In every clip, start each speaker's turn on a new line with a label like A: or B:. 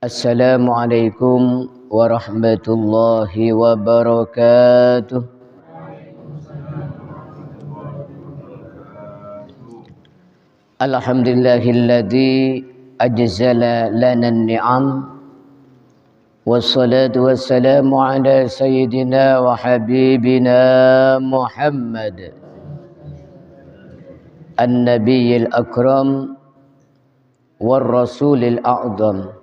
A: Assalamualaikum warahmatullahi wabarakatuh. Alhamdulillahilladzi ajzala lana an-ni'am wassalatu wassalamu ala sayyidina wa habibina Muhammad an-nabiyil akram war rasulil a'zam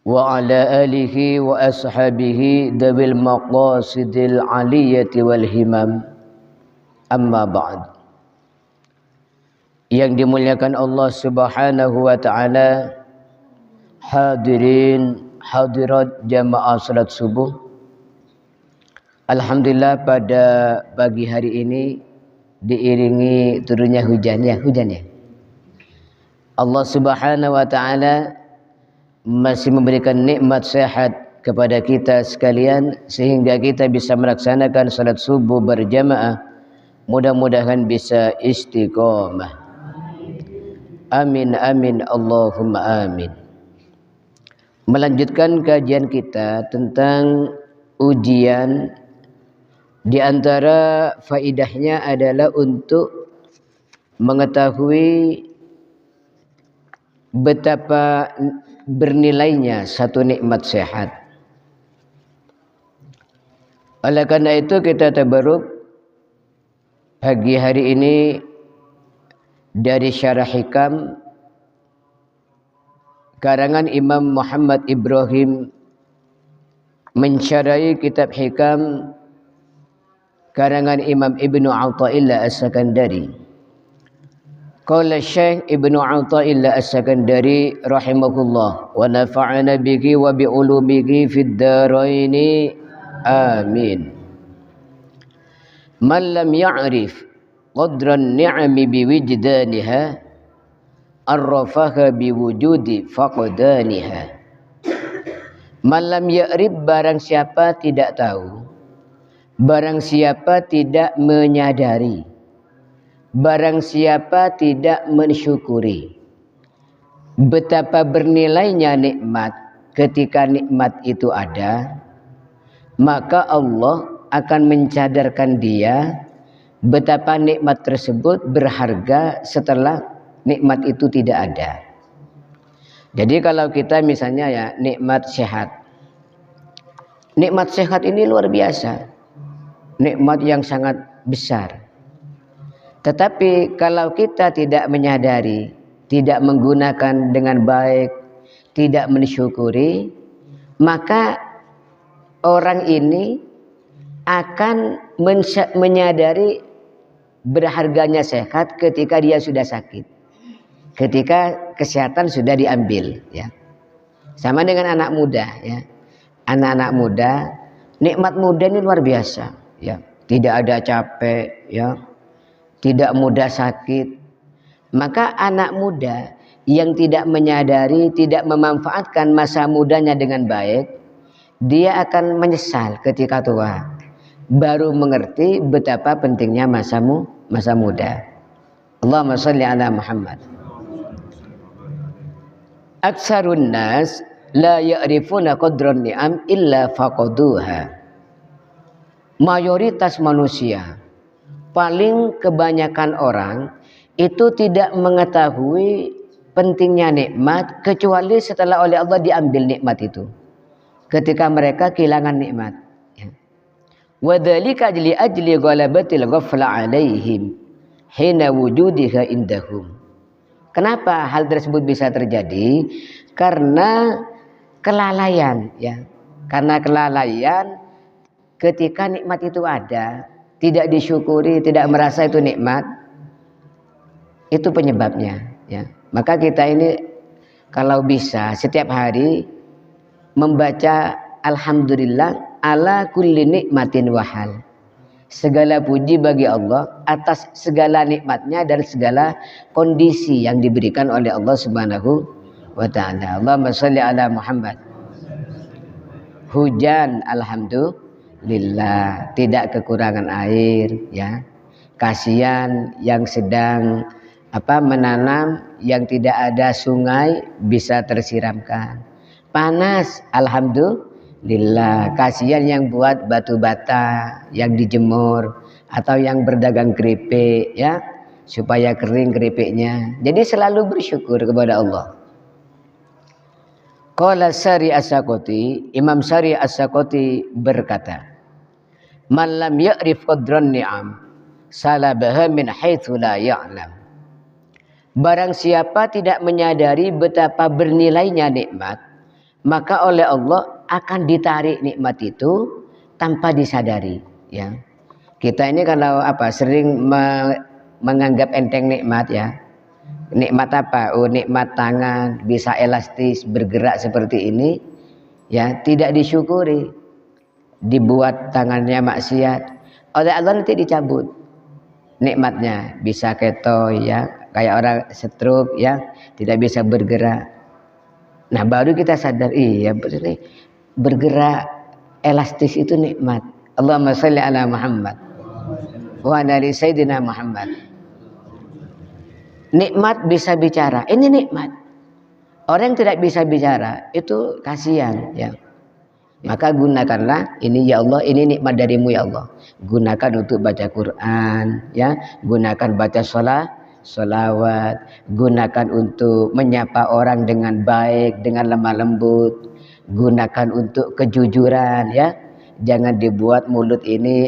A: wa ala alihi wa ashabihi dawil maqasidil aliyati wal himam. Amma ba'd. Yang dimuliakan Allah Subhanahu wa taala, hadirin hadirat jamaah salat subuh. Alhamdulillah pada pagi hari ini diiringi turunnya hujan ya. Allah Subhanahu wa taala masih memberikan nikmat sehat kepada kita sekalian sehingga kita bisa melaksanakan salat subuh berjamaah. Mudah-mudahan bisa istiqomah. Amin amin Allahumma amin. Melanjutkan kajian kita tentang ujian. Di antara faidahnya adalah untuk mengetahui betapa bernilainya satu nikmat sehat. Oleh karena itu kita tabarruk pagi hari ini dari Syarah Hikam karangan Imam Muhammad Ibrahim mensyarahi kitab Hikam karangan Imam Ibnu Athaillah As-Sakandari. Qala Syekh Ibnu Athaillah As-Sakandari rahimahullah wa nafa'ana bihi wa bi ulumihi fid dharaini amin. Man lam ya'rif qadran ni'ami bi wijdaniha arrafaha bi wujudi faqdaniha. Man lam ya'rif, barang siapa tidak tahu, barang siapa tidak menyadari, barang siapa tidak mensyukuri betapa bernilainya nikmat ketika nikmat itu ada, maka Allah akan mencadarkan dia betapa nikmat tersebut berharga setelah nikmat itu tidak ada. Jadi kalau kita misalnya ya nikmat sehat. Nikmat sehat ini luar biasa. Nikmat yang sangat besar. Tetapi kalau kita tidak menyadari, tidak menggunakan dengan baik, tidak mensyukuri, maka orang ini akan menyadari berharganya sehat ketika dia sudah sakit, ketika kesehatan sudah diambil. Ya, sama dengan anak muda. Ya, anak-anak muda, nikmat muda ini luar biasa. Ya, tidak ada capek. Ya. Tidak mudah sakit. Maka anak muda yang tidak menyadari, tidak memanfaatkan masa mudanya dengan baik, dia akan menyesal ketika tua. Baru mengerti betapa pentingnya masa muda. Allahumma shalli ala Muhammad. Aksarun nas la ya'rifuna qadran ni'am illa faqaduha. Mayoritas manusia, paling kebanyakan orang itu tidak mengetahui pentingnya nikmat kecuali setelah oleh Allah diambil nikmat itu. Ketika mereka kehilangan nikmat. Wa dzalika ajli ghalabatil ghafla alaihim hina wujudiha indahum. Kenapa hal tersebut bisa terjadi? Karena kelalaian, ya. Karena kelalaian ketika nikmat itu ada, tidak disyukuri, tidak merasa itu nikmat, itu penyebabnya. Ya. Maka kita ini kalau bisa setiap hari membaca alhamdulillah ala kulli nikmatin wahal. Segala puji bagi Allah atas segala nikmatnya dan segala kondisi yang diberikan oleh Allah Subhanahu wa ta'ala. Allahumma shalli ala Muhammad. Hujan alhamdulillah, tidak kekurangan air, ya. Kasihan yang sedang menanam yang tidak ada sungai bisa tersiramkan. panas, alhamdulillah. Kasihan yang buat batu bata, yang dijemur, atau yang berdagang keripik, ya, supaya kering keripiknya. Jadi selalu bersyukur kepada Allah. Qala Sari As-Sakoti, Imam Sari As-Sakoti berkata, "Man lam ya'rif qadran ni'am, salabaha min haitsu la ya'lam." Barang siapa tidak menyadari betapa bernilainya nikmat, maka oleh Allah akan ditarik nikmat itu tanpa disadari, ya. Kita ini kalau sering menganggap enteng nikmat, ya. Nikmat apa? Oh, nikmat tangan bisa elastis bergerak seperti ini, ya, tidak disyukuri. Dibuat tangannya maksiat, oleh Allah nanti dicabut nikmatnya, bisa keto, ya, kayak orang stroke, ya, tidak bisa bergerak. Nah, baru kita sadar, iya betul nih, bergerak elastis itu nikmat. Allahumma sholli ala Muhammad wa ala ali sayyidina Muhammad. Nikmat bisa bicara, ini nikmat. Orang yang tidak bisa bicara itu kasihan, ya. Maka gunakanlah ini, ya Allah, ini nikmat darimu, ya Allah. Gunakan untuk baca Quran, ya. Gunakan baca sholawat. Gunakan untuk menyapa orang dengan baik, dengan lemah lembut. Gunakan untuk kejujuran, ya. Jangan dibuat mulut ini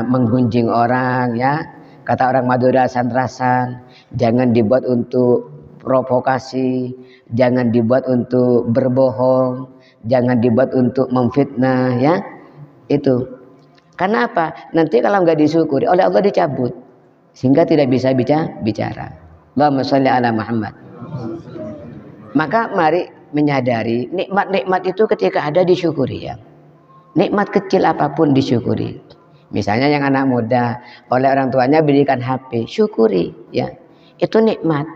A: menggunjing orang, ya. Kata orang Madura santrasan. Jangan dibuat untuk provokasi. Jangan dibuat untuk berbohong. Jangan dibuat untuk memfitnah, ya. Itu. Karena apa? Nanti kalau nggak disyukuri oleh Allah dicabut, sehingga tidak bisa bicara. Allahumma sholli ala Muhammad. Maka mari menyadari nikmat-nikmat itu ketika ada disyukuri, ya. Nikmat kecil apapun disyukuri. Misalnya yang anak muda oleh orang tuanya berikan HP, syukuri, ya. Itu nikmat.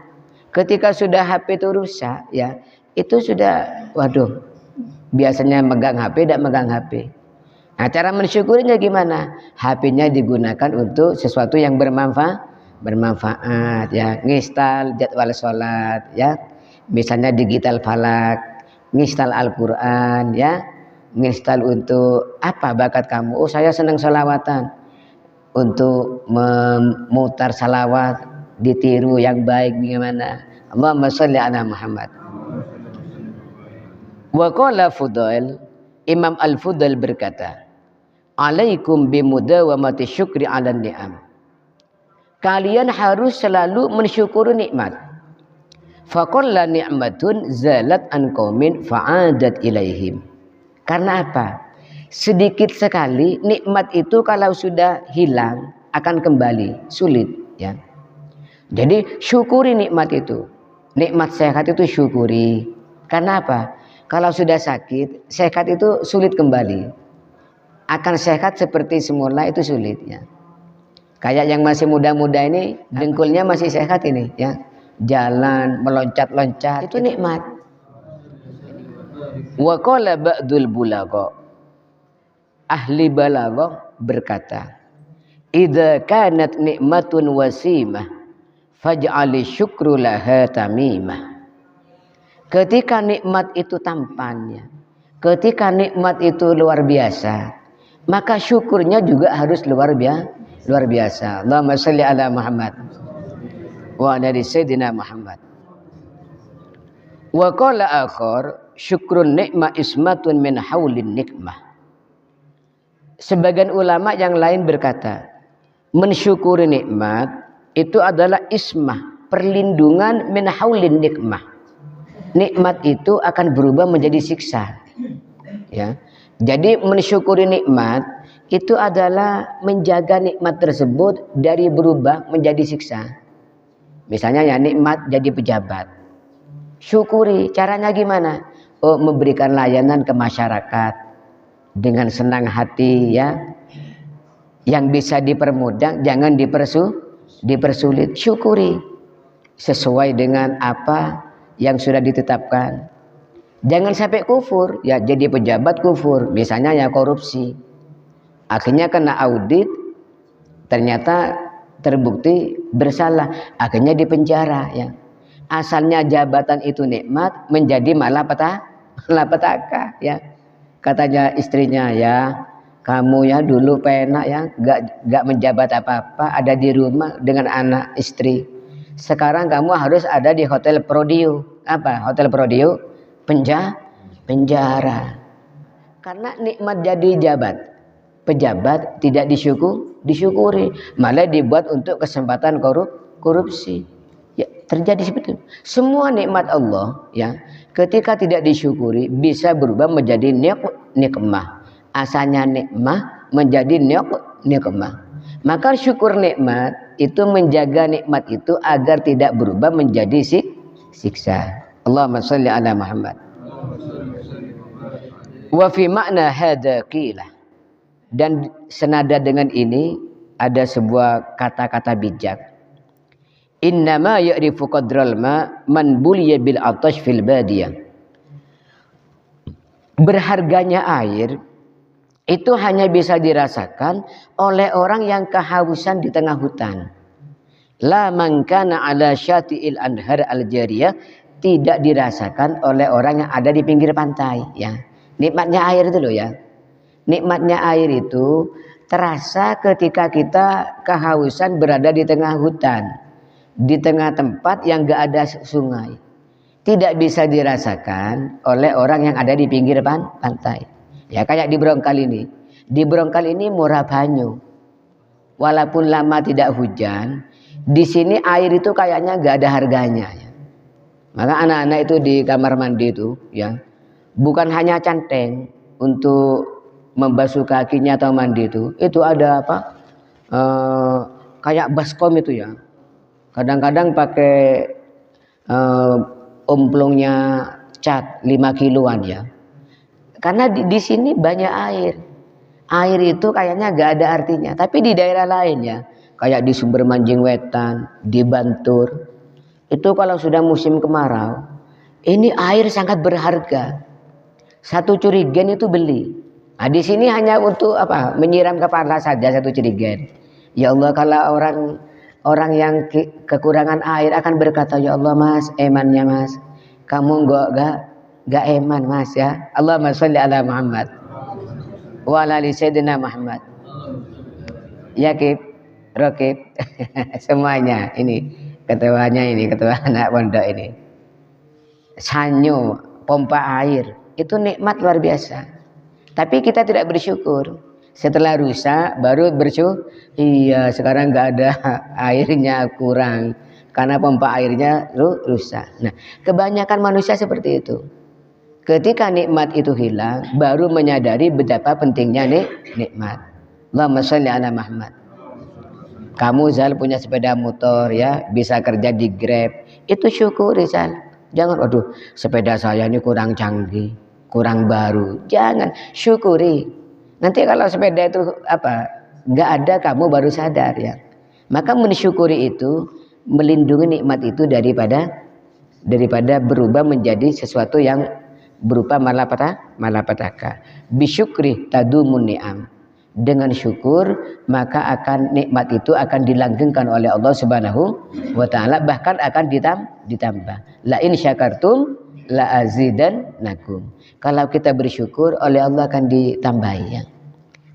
A: Ketika sudah HP itu rusak, ya, itu sudah, waduh, biasanya megang HP, tidak megang HP. Nah, cara mensyukurinya gimana? HP-nya digunakan untuk sesuatu yang bermanfaat, ya. Nginstal jadwal sholat, ya. Misalnya digital falak, nginstal Al-Quran, ya. Nginstal untuk apa bakat kamu? Oh, saya senang sholawatan. Untuk memutar salawat, ditiru yang baik bagaimana? Allahumma sholli ala Muhammad. Wa qala Fudail, Imam Al-Fudail berkata, "Alaikum bimudawamati syukri 'alan ni'am." Kalian harus selalu mensyukuri nikmat. Faqalla ni'matun zalat an qaumin fa'adat ilaihim. Karena apa? Sedikit sekali nikmat itu kalau sudah hilang akan kembali, sulit, ya. Jadi syukuri nikmat itu. Nikmat sehat itu syukuri. Karena apa? Kalau sudah sakit, sehat itu sulit kembali. Akan sehat seperti semula itu sulit, ya. Kayak yang masih muda-muda ini, dengkulnya masih sehat ini, ya. Jalan, meloncat-loncat, itu nikmat. Wa qala ba'dul bulagha, ahli balaghah berkata, "Idza kanat nikmatun wasimah, faj'ali syukru laha tamimah." Ketika nikmat itu tampannya, ketika nikmat itu luar biasa, maka syukurnya juga harus luar biasa. Allahumma sholli ala Muhammad wa ala sayyidina Muhammad. Wa qala akhar, syukrun nikmah ismatun min haulin nikmah. Sebagian ulama yang lain berkata, mensyukuri nikmat itu adalah ismah, perlindungan min haulin nikmah. Nikmat itu akan berubah menjadi siksa, ya. Jadi mensyukuri nikmat itu adalah menjaga nikmat tersebut dari berubah menjadi siksa. Misalnya, ya, nikmat jadi pejabat, syukuri. Caranya gimana? Oh, memberikan layanan ke masyarakat dengan senang hati, ya. Yang bisa dipermudah, jangan dipersulit. Syukuri sesuai dengan apa yang sudah ditetapkan. Jangan sampai kufur, ya, jadi pejabat kufur, misalnya ya korupsi. Akhirnya kena audit, ternyata terbukti bersalah, akhirnya dipenjara, ya. Asalnya jabatan itu nikmat menjadi malah malapetaka ya. Katanya istrinya, ya kamu ya dulu penak ya, gak menjabat apa-apa, ada di rumah dengan anak istri. Sekarang kamu harus ada di hotel Prodio. Apa hotel Prodio? Penjara. Karena nikmat jadi pejabat tidak disyukuri, malah dibuat untuk kesempatan korupsi. Ya, terjadi seperti itu. Semua nikmat Allah ya, ketika tidak disyukuri bisa berubah menjadi nikmah. Asalnya nikmah menjadi nikmah. Maka syukur nikmat itu menjaga nikmat itu agar tidak berubah menjadi siksa. Allahumma shalli ala Muhammad. Wa fi makna hadza qila, dan senada dengan ini ada sebuah kata-kata bijak. Innama ya'rifu qadral ma man buliya bil atash fil badiyah. Berharganya air itu hanya bisa dirasakan oleh orang yang kehausan di tengah hutan. La man kana ala syati'il anhar al jariyah, tidak dirasakan oleh orang yang ada di pinggir pantai ya. Nikmatnya air itu loh ya. Nikmatnya air itu terasa ketika kita kehausan berada di tengah hutan, di tengah tempat yang gak ada sungai. Tidak bisa dirasakan oleh orang yang ada di pinggir pantai. Ya kayak di Brongkal ini. Di Brongkal ini murah banyu. Walaupun lama tidak hujan, di sini air itu kayaknya gak ada harganya ya. Maka anak-anak itu di kamar mandi itu ya, bukan hanya canteng untuk membasuh kakinya atau mandi itu ada apa? Kayak baskom itu ya. Kadang-kadang pakai omplongnya cat 5 kiloan ya. Karena di sini banyak air. Air itu kayaknya gak ada artinya. Tapi di daerah lain ya, kayak di Sumber Manjing Wetan, di Bantur, itu kalau sudah musim kemarau, ini air sangat berharga. Satu curigen itu beli. Nah, di sini hanya untuk apa? Menyiram kepala saja satu curigen. Ya Allah, kalau orang yang kekurangan air akan berkata, ya Allah mas, emannya mas, kamu gak eman mas ya. Allahumma sholli ala Muhammad wa ala ali sayyidina Muhammad. Ya Kip, Rokib, semuanya ini ketuanya, ini ketua anak pondok ini. Sanyo, pompa air, itu nikmat luar biasa. Tapi kita tidak bersyukur. Setelah rusak baru bersyukur. Iya, sekarang nggak ada airnya, kurang karena pompa airnya rusak. Nah, kebanyakan manusia seperti itu. Ketika nikmat itu hilang, baru menyadari betapa pentingnya nikmat. Allahumma sholli ala Muhammad. Kamu Zal punya sepeda motor ya, bisa kerja di Grab, itu syukuri Zal. Jangan aduh sepeda saya ini kurang canggih, kurang baru. Jangan, syukuri. Nanti kalau sepeda itu apa nggak ada, kamu baru sadar ya. Maka mensyukuri itu melindungi nikmat itu daripada berubah menjadi sesuatu yang berupa malapetaka. Bisyukri tadumun ni'am. Dengan syukur maka akan nikmat itu akan dilanggengkan oleh Allah Subhanahu wa taala, bahkan akan ditambah. La in syakartum la azidannakum. Kalau kita bersyukur oleh Allah akan ditambahi ya.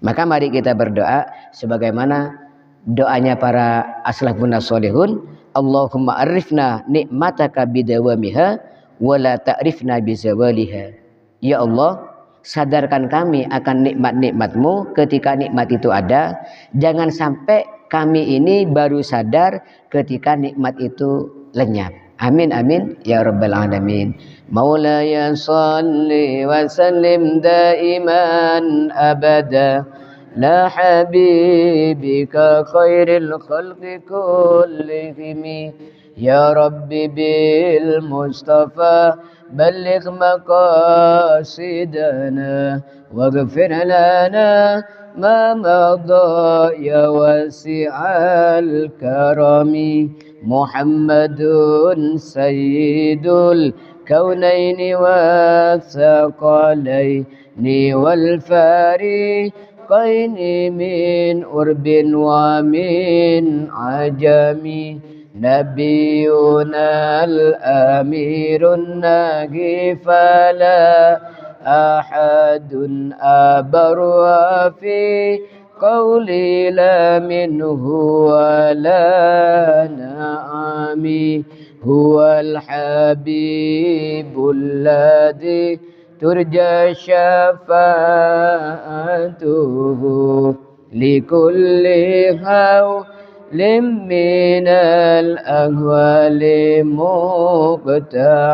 A: Maka mari kita berdoa sebagaimana doanya para aslafun sholihun, Allahumma arifna nikmataka bidawamiha wa la ta'rifna bizawaliha. Ya Allah, sadarkan kami akan nikmat-nikmatmu ketika nikmat itu ada. Jangan sampai kami ini baru sadar ketika nikmat itu lenyap. Amin amin ya rabbal alamin. Maulaya salli wa sallim daiman abada la habibika khairil khalqi kullihim. Ya Rabbi bil Mustafa بلغ مقاصدنا واغفر لنا ما مضى يا واسع الكرم محمد سيد الكونين والثقلين والفارقين من أرب ومن عجم نبينا الأمير الناجي فلا أحد أبر في قولي لا منه ولا نعمي هو الحبيب الذي ترجى شفاعته لكل هول من الأهوال مقتحم